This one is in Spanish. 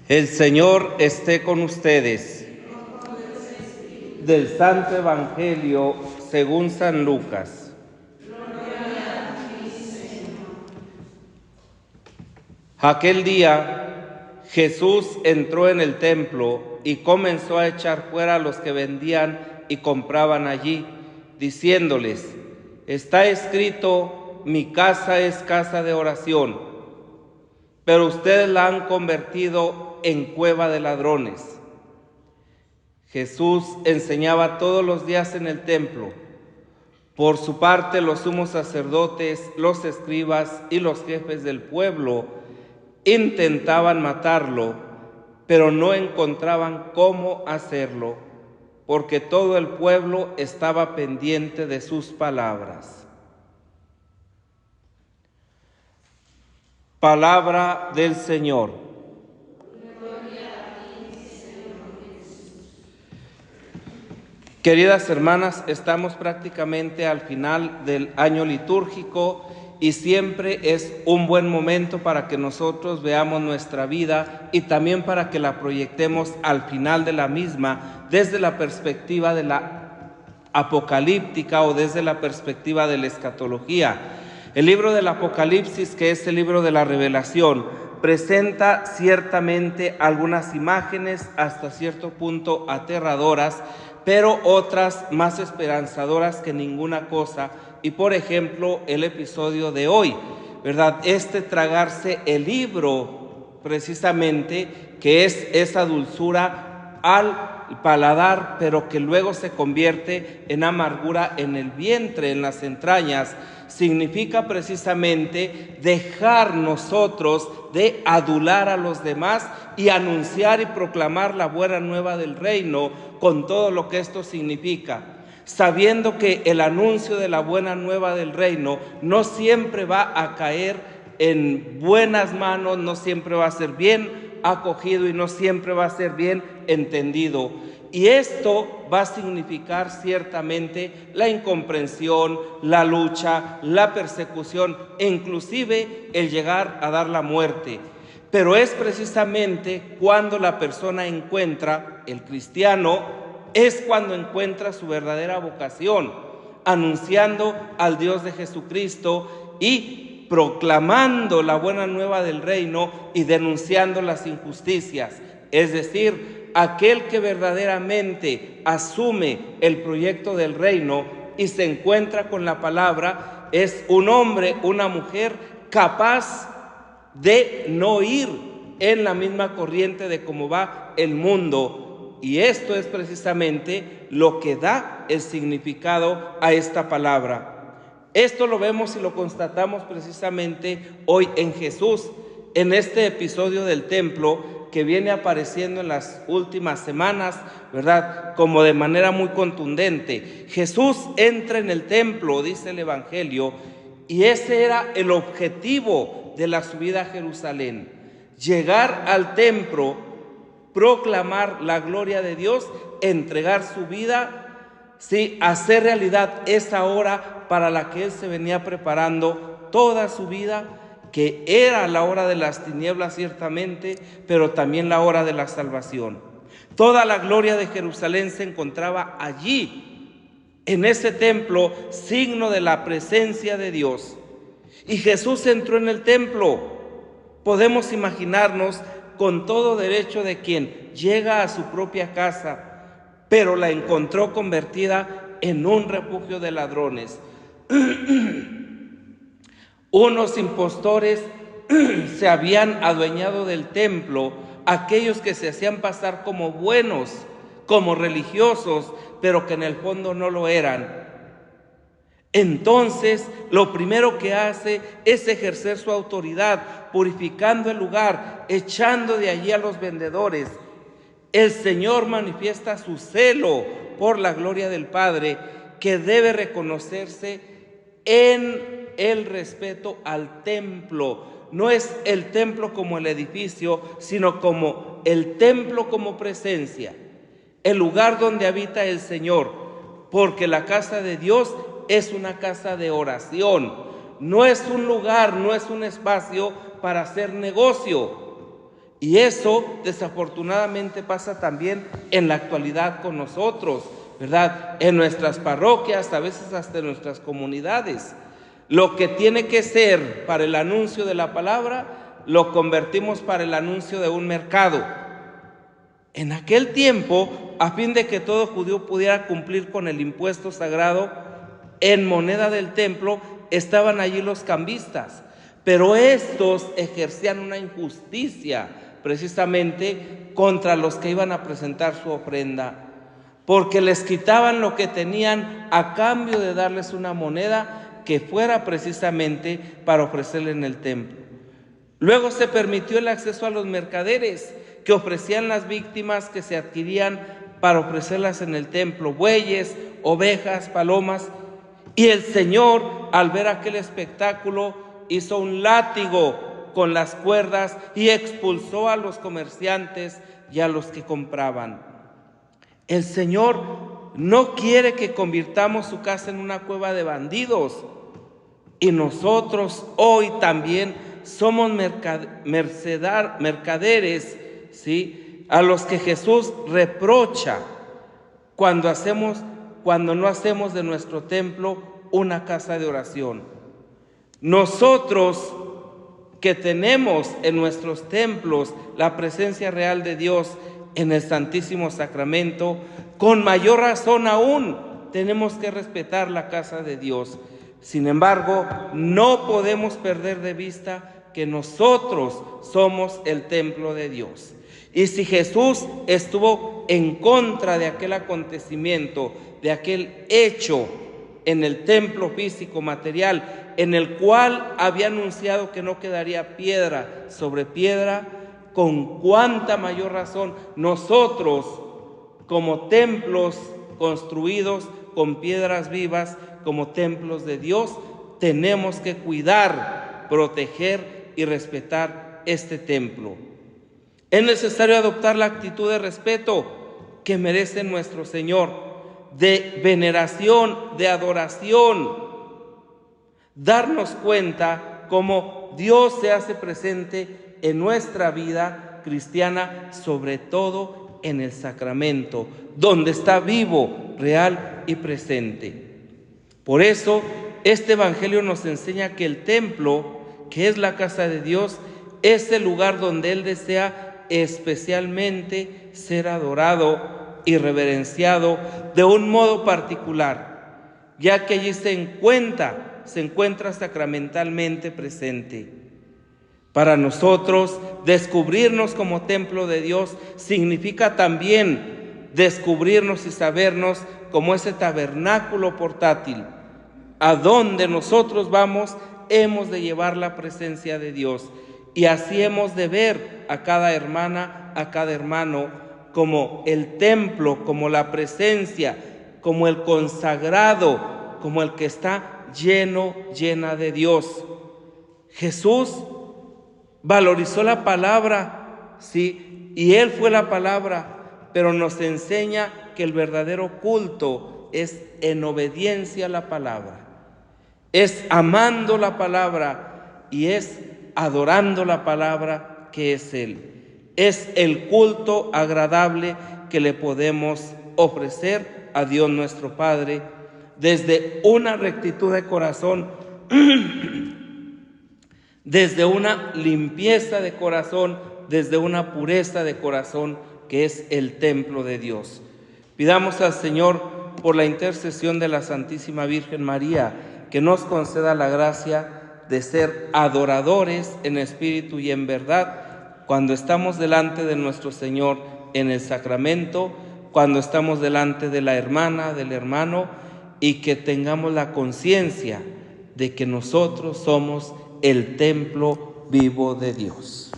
El Señor esté con ustedes. Del Santo Evangelio según San Lucas. Aquel día Jesús entró en el templo y comenzó a echar fuera a los que vendían y compraban allí, diciéndoles: está escrito, mi casa es casa de oración, pero ustedes la han convertido en cueva de ladrones. Jesús enseñaba todos los días en el templo. Por su parte, los sumos sacerdotes, los escribas y los jefes del pueblo intentaban matarlo, pero no encontraban cómo hacerlo, porque todo el pueblo estaba pendiente de sus palabras. Palabra del Señor. Queridas hermanas, estamos prácticamente al final del año litúrgico y siempre es un buen momento para que nosotros veamos nuestra vida y también para que la proyectemos al final de la misma desde la perspectiva de la apocalíptica o desde la perspectiva de la escatología. El libro del Apocalipsis, que es el libro de la revelación, presenta ciertamente algunas imágenes hasta cierto punto aterradoras, pero otras más esperanzadoras que ninguna cosa. Y por ejemplo, el episodio de hoy, ¿verdad? Tragarse el libro, precisamente, que es esa dulzura al paladar, pero que luego se convierte en amargura en el vientre, en las entrañas, significa precisamente dejar nosotros de adular a los demás y anunciar y proclamar la buena nueva del reino con todo lo que esto significa, sabiendo que el anuncio de la buena nueva del reino no siempre va a caer en buenas manos, no siempre va a ser bien acogido y no siempre va a ser bien entendido. Y esto va a significar ciertamente la incomprensión, la lucha, la persecución e inclusive el llegar a dar la muerte. Pero es precisamente cuando la persona encuentra, el cristiano, es cuando encuentra su verdadera vocación, anunciando al Dios de Jesucristo y proclamando la buena nueva del reino y denunciando las injusticias. Es decir, aquel que verdaderamente asume el proyecto del reino y se encuentra con la palabra es un hombre, una mujer capaz de no ir en la misma corriente de cómo va el mundo. Y esto es precisamente lo que da el significado a esta palabra. Esto lo vemos y lo constatamos precisamente hoy en Jesús, en este episodio del templo que viene apareciendo en las últimas semanas, ¿verdad? Como de manera muy contundente. Jesús entra en el templo, dice el Evangelio, y ese era el objetivo de la subida a Jerusalén: llegar al templo, proclamar la gloria de Dios, entregar su vida, sí, hacer realidad esa hora para la que Él se venía preparando toda su vida, que era la hora de las tinieblas ciertamente, pero también la hora de la salvación. Toda la gloria de Jerusalén se encontraba allí, en ese templo, signo de la presencia de Dios. Y Jesús entró en el templo. Podemos imaginarnos con todo derecho de quien llega a su propia casa, pero la encontró convertida en un refugio de ladrones. Unos impostores se habían adueñado del templo, aquellos que se hacían pasar como buenos, como religiosos, pero que en el fondo no lo eran. Entonces, lo primero que hace es ejercer su autoridad, purificando el lugar, echando de allí a los vendedores. El Señor manifiesta su celo por la gloria del Padre, que debe reconocerse en el respeto al templo. No es el templo como el edificio, sino como el templo como presencia, el lugar donde habita el Señor, porque la casa de Dios es una casa de oración, no es un lugar, no es un espacio para hacer negocio. Y eso desafortunadamente pasa también en la actualidad con nosotros, ¿verdad? En nuestras parroquias, a veces hasta en nuestras comunidades. Lo que tiene que ser para el anuncio de la palabra, lo convertimos para el anuncio de un mercado. En aquel tiempo, a fin de que todo judío pudiera cumplir con el impuesto sagrado, en moneda del templo estaban allí los cambistas, pero estos ejercían una injusticia precisamente contra los que iban a presentar su ofrenda, porque les quitaban lo que tenían a cambio de darles una moneda que fuera precisamente para ofrecerle en el templo. Luego se permitió el acceso a los mercaderes que ofrecían las víctimas que se adquirían para ofrecerlas en el templo, bueyes, ovejas, palomas. Y el Señor, al ver aquel espectáculo, hizo un látigo con las cuerdas y expulsó a los comerciantes y a los que compraban. El Señor no quiere que convirtamos su casa en una cueva de bandidos. Y nosotros hoy también somos mercaderes, ¿sí?, a los que Jesús reprocha cuando no hacemos de nuestro templo una casa de oración. Nosotros que tenemos en nuestros templos la presencia real de Dios en el Santísimo Sacramento, con mayor razón aún tenemos que respetar la casa de Dios. Sin embargo, no podemos perder de vista que nosotros somos el templo de Dios. Y si Jesús estuvo en contra de aquel acontecimiento, de aquel hecho en el templo físico material, en el cual había anunciado que no quedaría piedra sobre piedra, con cuánta mayor razón nosotros, como templos construidos con piedras vivas, como templos de Dios, tenemos que cuidar, proteger y respetar este templo. Es necesario adoptar la actitud de respeto que merece nuestro Señor, de veneración, de adoración, darnos cuenta cómo Dios se hace presente en nuestra vida cristiana, sobre todo en el sacramento, donde está vivo, real y presente. Por eso, este Evangelio nos enseña que el templo, que es la casa de Dios, es el lugar donde Él desea especialmente ser adorado y reverenciado de un modo particular, ya que allí se encuentra sacramentalmente presente. Para nosotros, descubrirnos como templo de Dios significa también descubrirnos y sabernos como ese tabernáculo portátil. A donde nosotros vamos, hemos de llevar la presencia de Dios. Y así hemos de ver a cada hermana, a cada hermano, como el templo, como la presencia, como el consagrado, como el que está llena de Dios. Jesús valorizó la palabra, sí, y Él fue la palabra, pero nos enseña que el verdadero culto es en obediencia a la palabra, es amando la palabra y es adorando la palabra que es Él. Es el culto agradable que le podemos ofrecer a Dios nuestro Padre desde una rectitud de corazón, desde una limpieza de corazón, desde una pureza de corazón, que es el templo de Dios. Pidamos al Señor, por la intercesión de la Santísima Virgen María, que nos conceda la gracia de ser adoradores en espíritu y en verdad, cuando estamos delante de nuestro Señor en el sacramento, cuando estamos delante de la hermana, del hermano, y que tengamos la conciencia de que nosotros somos el templo vivo de Dios.